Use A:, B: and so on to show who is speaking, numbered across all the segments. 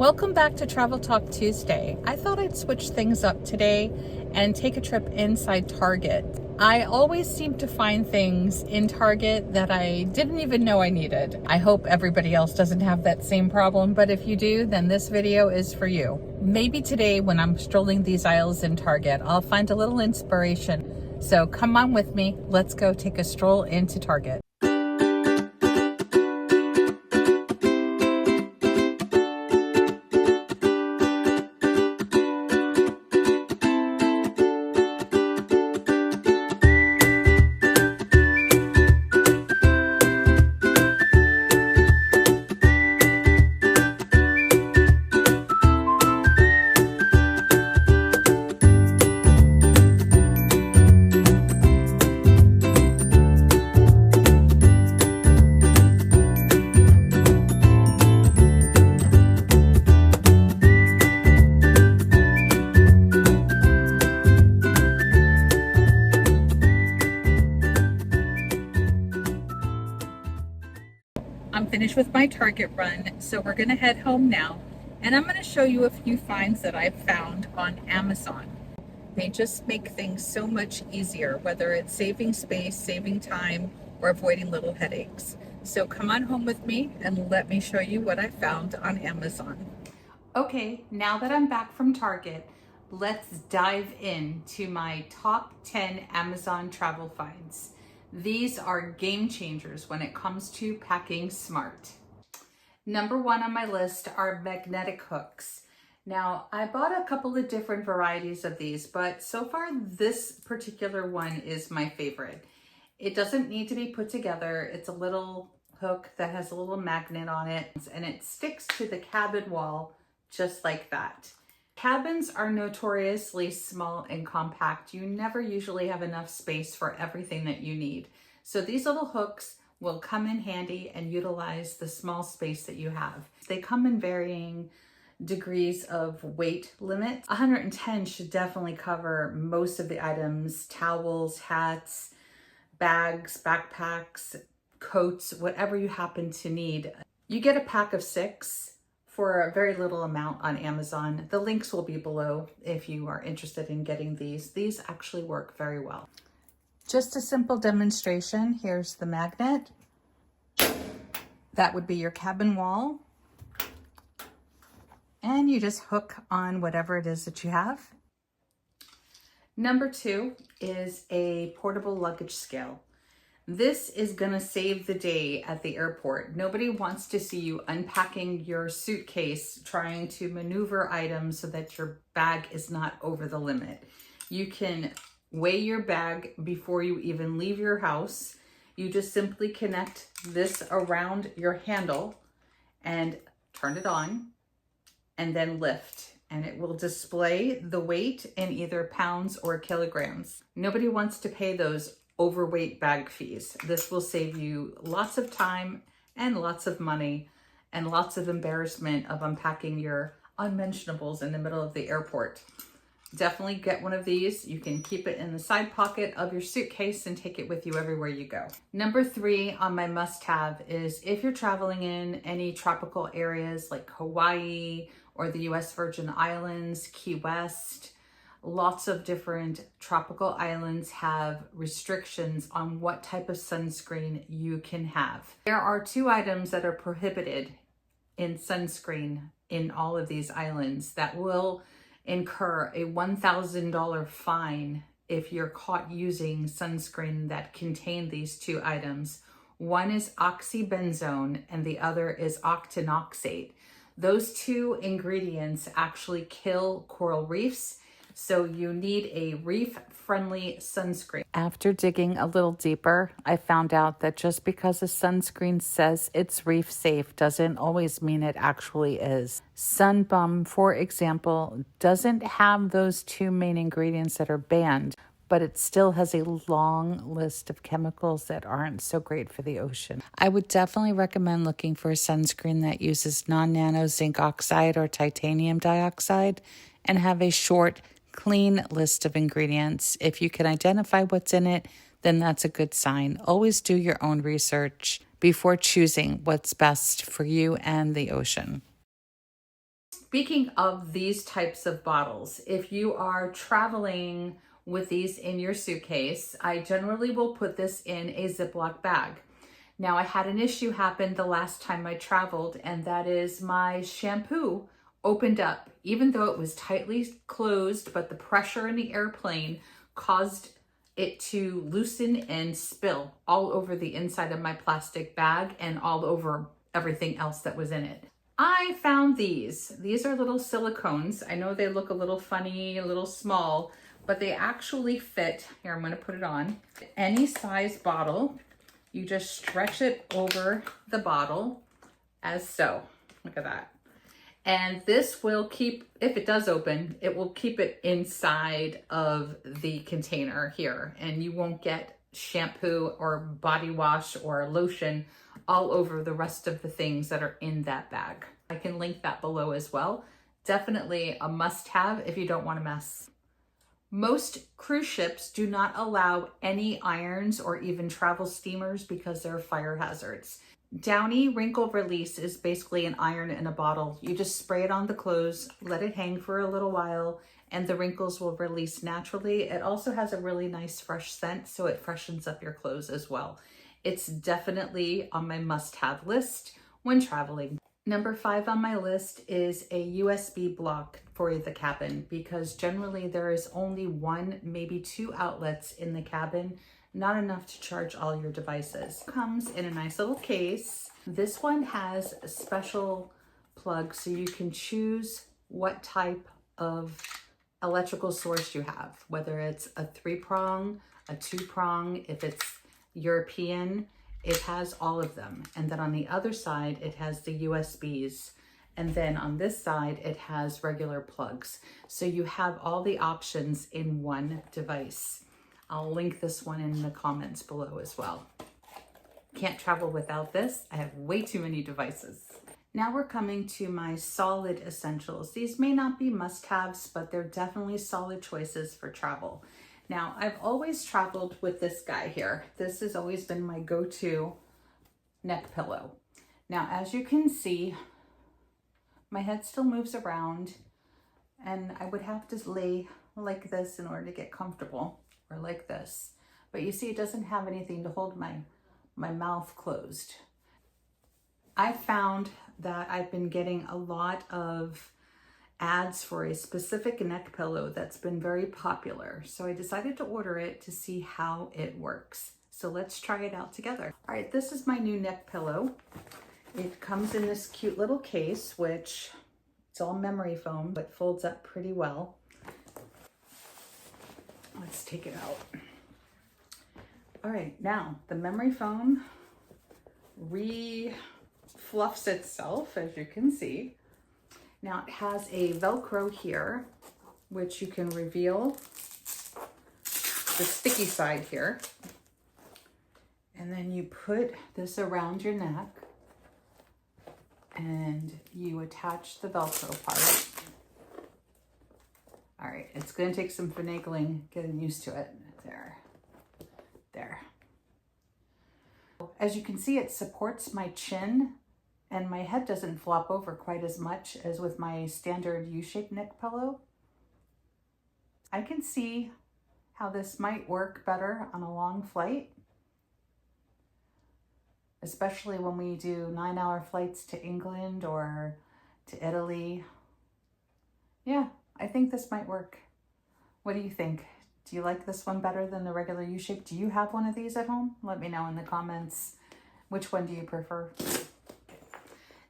A: Welcome back to Travel Talk Tuesday. I thought I'd switch things up today and take a trip inside Target. I always seem to find things in Target that I didn't even know I needed. I hope everybody else doesn't have that same problem, but if you do, then this video is for you. Maybe today when I'm strolling these aisles in Target, I'll find a little inspiration. So come on with me, let's go take a stroll into Target. I'm finished with my Target run, so we're gonna head home now, and I'm gonna show you a few finds that I've found on Amazon. They just make things so much easier, whether it's saving space, saving time, or avoiding little headaches. So come on home with me and let me show you what I found on Amazon. Okay, now that I'm back from Target, let's dive into my top 10 Amazon travel finds. These are game changers when it comes to packing smart. Number one on my list are magnetic hooks. Now, I bought a couple of different varieties of these, but so far this particular one is my favorite. It doesn't need to be put together. It's a little hook that has a little magnet on it, and it sticks to the cabin wall just like that. Cabins are notoriously small and compact. You never usually have enough space for everything that you need. So these little hooks will come in handy and utilize the small space that you have. They come in varying degrees of weight limit. 110 should definitely cover most of the items: towels, hats, bags, backpacks, coats, whatever you happen to need. You get a pack of 6 for a very little amount on Amazon. The links will be below if you are interested in getting these. These actually work very well. Just a simple demonstration. Here's the magnet. That would be your cabin wall. And you just hook on whatever it is that you have. Number 2 is a portable luggage scale. This is gonna save the day at the airport. Nobody wants to see you unpacking your suitcase, trying to maneuver items so that your bag is not over the limit. You can weigh your bag before you even leave your house. You just simply connect this around your handle and turn it on and then lift, and it will display the weight in either pounds or kilograms. Nobody wants to pay those overweight bag fees. This will save you lots of time and lots of money and lots of embarrassment of unpacking your unmentionables in the middle of the airport. Definitely get one of these. You can keep it in the side pocket of your suitcase and take it with you everywhere you go. Number 3 on my must-have is if you're traveling in any tropical areas like Hawaii or the US Virgin Islands, Key West. Lots of different tropical islands have restrictions on what type of sunscreen you can have. There are 2 items that are prohibited in sunscreen in all of these islands that will incur a $1,000 fine if you're caught using sunscreen that contain these 2 items. One is oxybenzone and the other is octinoxate. Those 2 ingredients actually kill coral reefs. So you need a reef-friendly sunscreen. After digging a little deeper, I found out that just because a sunscreen says it's reef safe doesn't always mean it actually is. Sunbum, for example, doesn't have those 2 main ingredients that are banned, but it still has a long list of chemicals that aren't so great for the ocean. I would definitely recommend looking for a sunscreen that uses non-nano zinc oxide or titanium dioxide and have a short, clean list of ingredients. If you can identify what's in it, then that's a good sign. Always do your own research before choosing what's best for you and the ocean. Speaking of these types of bottles, if you are traveling with these in your suitcase, I generally will put this in a Ziploc bag. Now, I had an issue happen the last time I traveled, and that is my shampoo opened up, even though it was tightly closed, but the pressure in the airplane caused it to loosen and spill all over the inside of my plastic bag and all over everything else that was in it. I found these. These are little silicones. I know they look a little funny, a little small, but they actually fit. Here, I'm going to put it on. Any size bottle. You just stretch it over the bottle as so. Look at that. And this will keep, if it does open, it will keep it inside of the container here, and you won't get shampoo or body wash or lotion all over the rest of the things that are in that bag. I can link that below as well. Definitely a must-have if you don't want to mess. Most cruise ships do not allow any irons or even travel steamers because they're fire hazards. Downy Wrinkle Release is basically an iron in a bottle. You just spray it on the clothes, let it hang for a little while, and the wrinkles will release naturally. It also has a really nice fresh scent, so it freshens up your clothes as well. It's definitely on my must-have list when traveling. Number 5 on my list is a USB block for the cabin, because generally there is only 1, maybe 2 outlets in the cabin, not enough to charge all your devices. Comes in a nice little case. This one has a special plug so you can choose what type of electrical source you have, whether it's a 3-prong, a 2-prong, if it's European, it has all of them. And then on the other side, it has the USBs. And then on this side, it has regular plugs. So you have all the options in one device. I'll link this one in the comments below as well. Can't travel without this. I have way too many devices. Now we're coming to my solid essentials. These may not be must-haves, but they're definitely solid choices for travel. Now, I've always traveled with this guy here. This has always been my go-to neck pillow. Now, as you can see, my head still moves around, and I would have to lay like this in order to get comfortable, or like this. But you see, it doesn't have anything to hold my mouth closed. I found that I've been getting a lot of ads for a specific neck pillow that's been very popular. So I decided to order it to see how it works. So let's try it out together. All right, this is my new neck pillow. It comes in this cute little case, which it's all memory foam, but folds up pretty well. Let's take it out. All right, now the memory foam fluffs itself, as you can see. Now it has a Velcro here, which you can reveal the sticky side here. And then you put this around your neck and you attach the Velcro part. All right, it's gonna take some finagling, getting used to it. There. As you can see, it supports my chin and my head doesn't flop over quite as much as with my standard U-shaped neck pillow. I can see how this might work better on a long flight, especially when we do 9-hour flights to England or to Italy. Yeah, I think this might work. What do you think? Do you like this one better than the regular U-shape? Do you have one of these at home? Let me know in the comments. Which one do you prefer?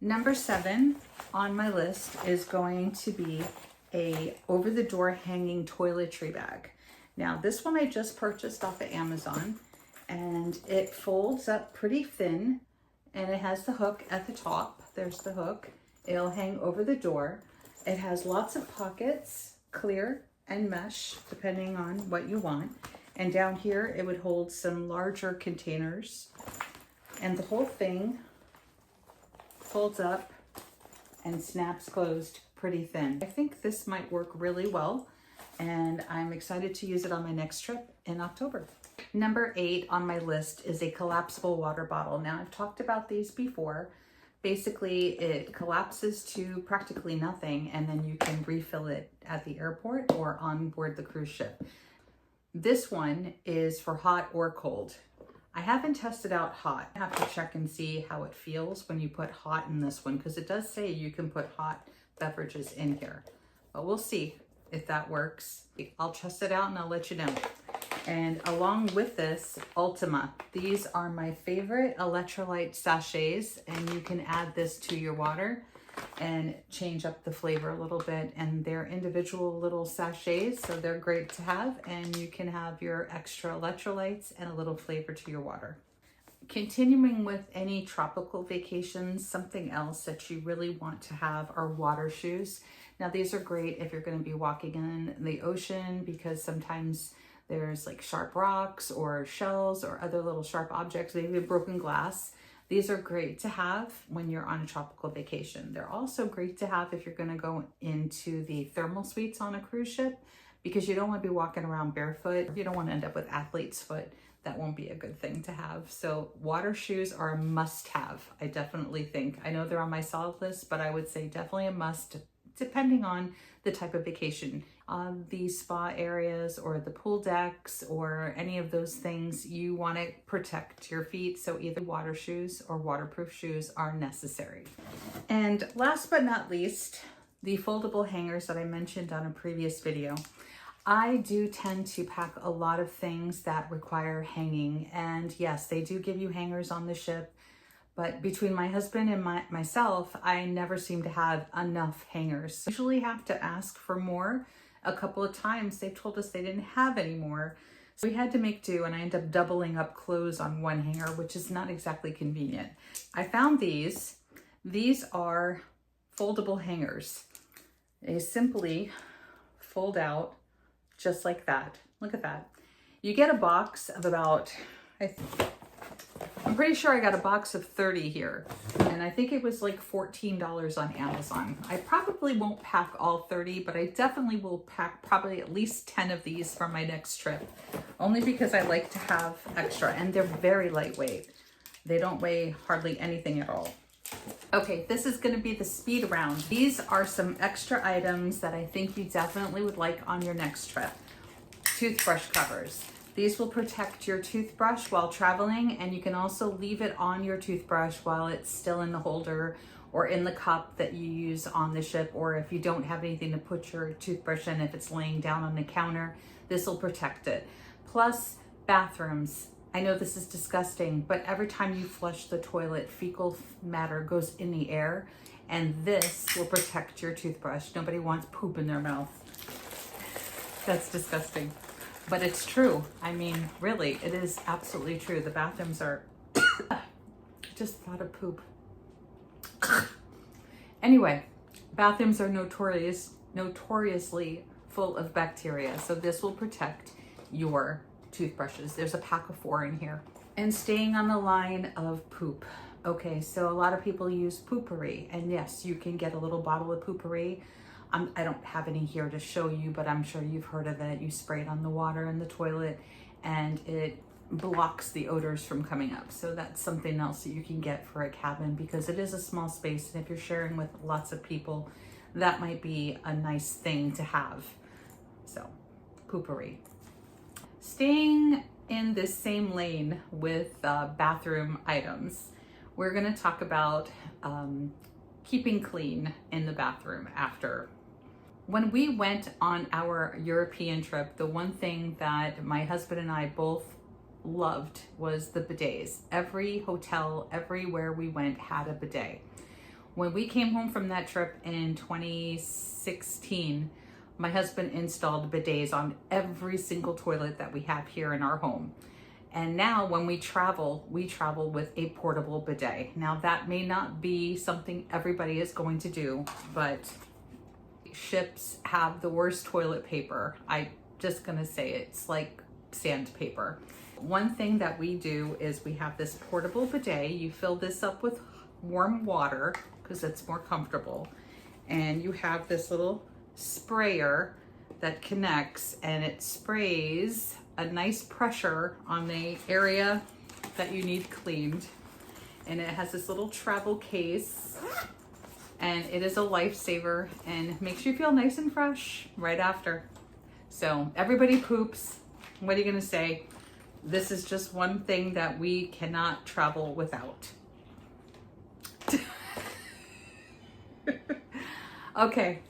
A: Number 7 on my list is going to be a over-the-door hanging toiletry bag. Now, this one I just purchased off of Amazon, and it folds up pretty thin, and it has the hook at the top. There's the hook. It'll hang over the door. It has lots of pockets, clear and mesh, depending on what you want. And down here, it would hold some larger containers. And the whole thing folds up and snaps closed pretty thin. I think this might work really well, and I'm excited to use it on my next trip in October. Number 8 on my list is a collapsible water bottle. Now, I've talked about these before. Basically, it collapses to practically nothing, and then you can refill it at the airport or on board the cruise ship. This one is for hot or cold. I haven't tested out hot. I have to check and see how it feels when you put hot in this one, because it does say you can put hot beverages in here. But we'll see if that works. I'll test it out and I'll let you know. And along with this, Ultima. These are my favorite electrolyte sachets, and you can add this to your water and change up the flavor a little bit. And they're individual little sachets, so they're great to have, and you can have your extra electrolytes and a little flavor to your water. Continuing with any tropical vacations, something else that you really want to have are water shoes. Now, these are great if you're going to be walking in the ocean, because sometimes there's like sharp rocks or shells or other little sharp objects, maybe broken glass. These are great to have when you're on a tropical vacation. They're also great to have if you're going to go into the thermal suites on a cruise ship, because you don't want to be walking around barefoot. You don't want to end up with athlete's foot. That won't be a good thing to have. So water shoes are a must-have, I definitely think. I know they're on my solid list, but I would say definitely a must, depending on the type of vacation. The spa areas or the pool decks or any of those things, you want to protect your feet. So either water shoes or waterproof shoes are necessary. And last but not least, the foldable hangers that I mentioned on a previous video. I do tend to pack a lot of things that require hanging. And yes, they do give you hangers on the ship. But between my husband and myself, I never seem to have enough hangers. I usually have to ask for more. A couple of times they've told us they didn't have any more. So we had to make do, and I ended up doubling up clothes on one hanger, which is not exactly convenient. I found these. These are foldable hangers. They simply fold out just like that. Look at that. You get a box of about, I'm pretty sure I got a box of 30 here, and I think it was like $14 on Amazon. I probably won't pack all 30, but I definitely will pack probably at least 10 of these for my next trip, only because I like to have extra, and they're very lightweight. They don't weigh hardly anything at all. Okay, this is going to be the speed round. These are some extra items that I think you definitely would like on your next trip. Toothbrush covers. These will protect your toothbrush while traveling, and you can also leave it on your toothbrush while it's still in the holder or in the cup that you use on the ship, or if you don't have anything to put your toothbrush in, if it's laying down on the counter, this will protect it. Plus, bathrooms. I know this is disgusting, but every time you flush the toilet, fecal matter goes in the air, and this will protect your toothbrush. Nobody wants poop in their mouth. That's disgusting. But it's true. I mean, really, it is absolutely true. The bathrooms are, just thought of poop. Anyway, bathrooms are notoriously full of bacteria. So this will protect your toothbrushes. There's a pack of 4 in here. And staying on the line of poop. Okay, so a lot of people use Poo-Pourri, and yes, you can get a little bottle of Poo-Pourri. I don't have any here to show you, but I'm sure you've heard of it. You spray it on the water in the toilet and it blocks the odors from coming up. So that's something else that you can get for a cabin, because it is a small space, and if you're sharing with lots of people, that might be a nice thing to have. So, Poo-Pourri. Staying in this same lane with bathroom items, we're going to talk about keeping clean in the bathroom after. When we went on our European trip, the one thing that my husband and I both loved was the bidets. Every hotel, everywhere we went had a bidet. When we came home from that trip in 2016, my husband installed bidets on every single toilet that we have here in our home. And now when we travel with a portable bidet. Now that may not be something everybody is going to do, but ships have the worst toilet paper. I'm just gonna say it's like sandpaper. One thing that we do is we have this portable bidet. You fill this up with warm water because it's more comfortable. And you have this little sprayer that connects, and it sprays a nice pressure on the area that you need cleaned. and it has this little travel case, and it is a lifesaver and makes you feel nice and fresh right after. So everybody poops. What are you gonna say? This is just one thing that we cannot travel without. Okay,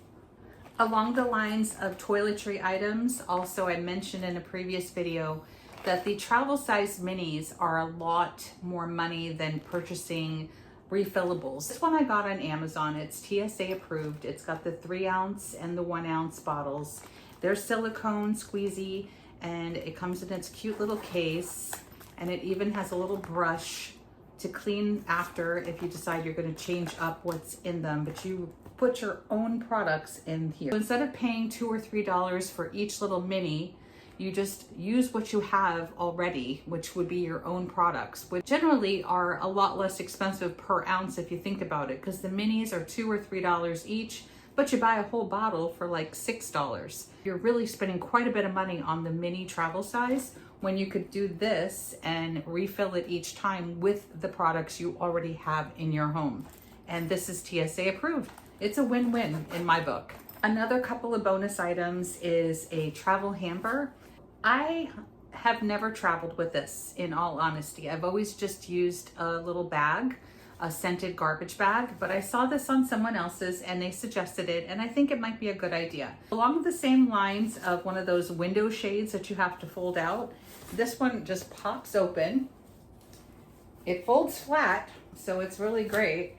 A: along the lines of toiletry items, also I mentioned in a previous video that the travel size minis are a lot more money than purchasing refillables. This one I got on Amazon. It's TSA approved. It's got the 3 ounce and the 1 ounce bottles. They're silicone squeezy, and it comes in its cute little case, and it even has a little brush to clean after if you decide you're going to change up what's in them, but you put your own products in here. So instead of paying $2 or $3 for each little mini, you just use what you have already, which would be your own products, which generally are a lot less expensive per ounce if you think about it, because the minis are $2 or $3 each, but you buy a whole bottle for like $6. You're really spending quite a bit of money on the mini travel size when you could do this and refill it each time with the products you already have in your home. And this is TSA approved. It's a win-win in my book. Another couple of bonus items is a travel hamper. I have never traveled with this, in all honesty. I've always just used a little bag, a scented garbage bag, but I saw this on someone else's and they suggested it, and I think it might be a good idea. Along the same lines of one of those window shades that you have to fold out, this one just pops open. It folds flat, so it's really great.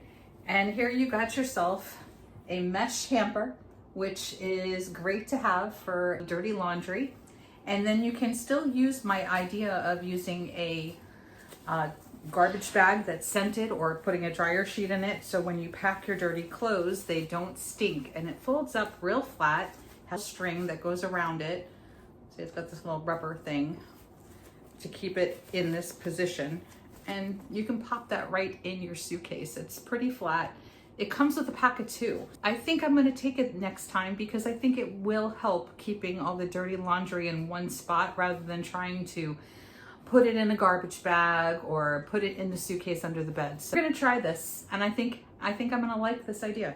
A: And here you got yourself a mesh hamper, which is great to have for dirty laundry. And then you can still use my idea of using a garbage bag that's scented, or putting a dryer sheet in it, so when you pack your dirty clothes, they don't stink. And it folds up real flat, has a string that goes around it. See, it's got this little rubber thing to keep it in this position. And you can pop that right in your suitcase. It's pretty flat. It comes with a pack of 2. I think I'm gonna take it next time because I think it will help keeping all the dirty laundry in one spot rather than trying to put it in a garbage bag or put it in the suitcase under the bed. So we're gonna try this, and I think I'm gonna like this idea.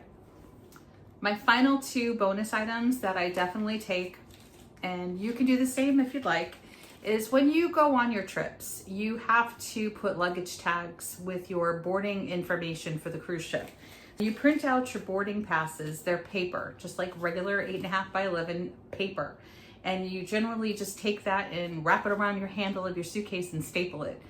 A: My final 2 bonus items that I definitely take, and you can do the same if you'd like, is when you go on your trips, you have to put luggage tags with your boarding information for the cruise ship. You print out your boarding passes. They're paper, just like regular 8.5 by 11 paper. And you generally just take that and wrap it around your handle of your suitcase and staple it.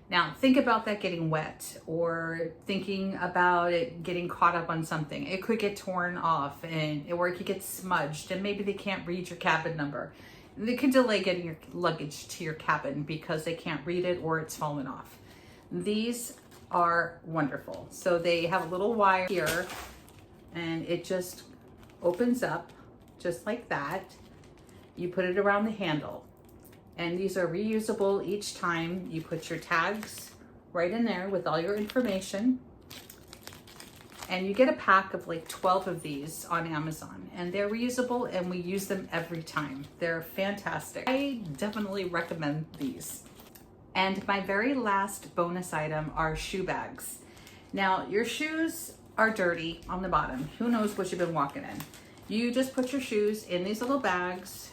A: Now, think about that getting wet, or thinking about it getting caught up on something. It could get torn off, or it could get smudged, and maybe they can't read your cabin number. They could delay getting your luggage to your cabin because they can't read it or it's fallen off. These are wonderful. So they have a little wire here, and it just opens up just like that. You put it around the handle, and these are reusable each time. You put your tags right in there with all your information, and you get a pack of like 12 of these on Amazon, and they're reusable, and we use them every time. They're fantastic. I definitely recommend these. And my very last bonus item are shoe bags. Now, your shoes are dirty on the bottom. Who knows what you've been walking in? You just put your shoes in these little bags,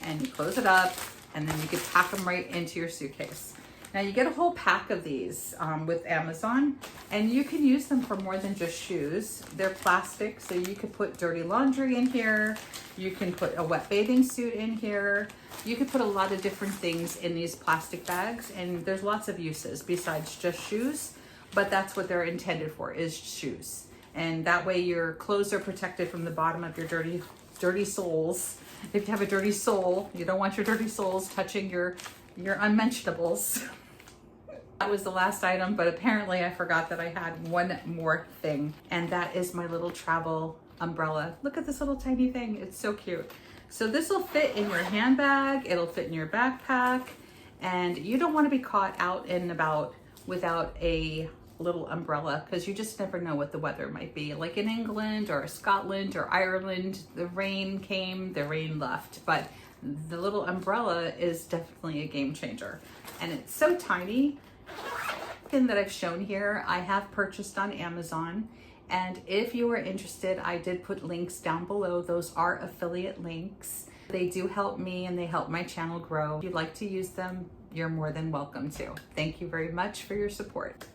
A: and you close it up, and then you can pack them right into your suitcase. Now, you get a whole pack of these with Amazon, and you can use them for more than just shoes. They're plastic, so you could put dirty laundry in here. You can put a wet bathing suit in here. You could put a lot of different things in these plastic bags, and there's lots of uses besides just shoes, but that's what they're intended for, is shoes. And that way your clothes are protected from the bottom of your dirty soles. If you have a dirty sole, you don't want your dirty soles touching your unmentionables. That was the last item, but apparently I forgot that I had one more thing, and that is my little travel umbrella. Look at this little tiny thing. It's so cute. So this will fit in your handbag, it'll fit in your backpack, and you don't want to be caught out and about without a little umbrella, because you just never know what the weather might be. Like in England or Scotland or Ireland, the rain came, the rain left, but the little umbrella is definitely a game changer. And it's so tiny. napkin that I've shown here, I have purchased on Amazon. And if you are interested, I did put links down below. Those are affiliate links. They do help me and they help my channel grow. If you'd like to use them, you're more than welcome to. Thank you very much for your support.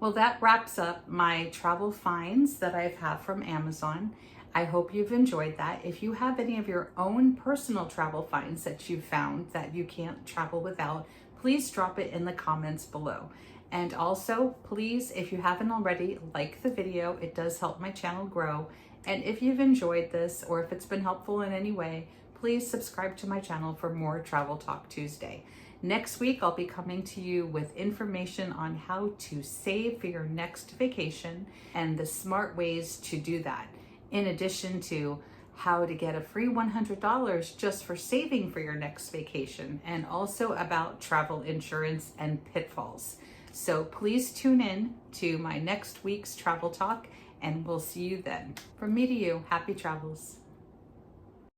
A: Well, that wraps up my travel finds that I've had from Amazon. I hope you've enjoyed that. If you have any of your own personal travel finds that you've found that you can't travel without, please drop it in the comments below. And also, please, if you haven't already, like the video. It does help my channel grow. And if you've enjoyed this or if it's been helpful in any way, please subscribe to my channel for more Travel Talk Tuesday. Next week, I'll be coming to you with information on how to save for your next vacation and the smart ways to do that, in addition to how to get a free $100 just for saving for your next vacation, and also about travel insurance and pitfalls. So please tune in to my next week's Travel Talk, and we'll see you then. From me to you, happy travels.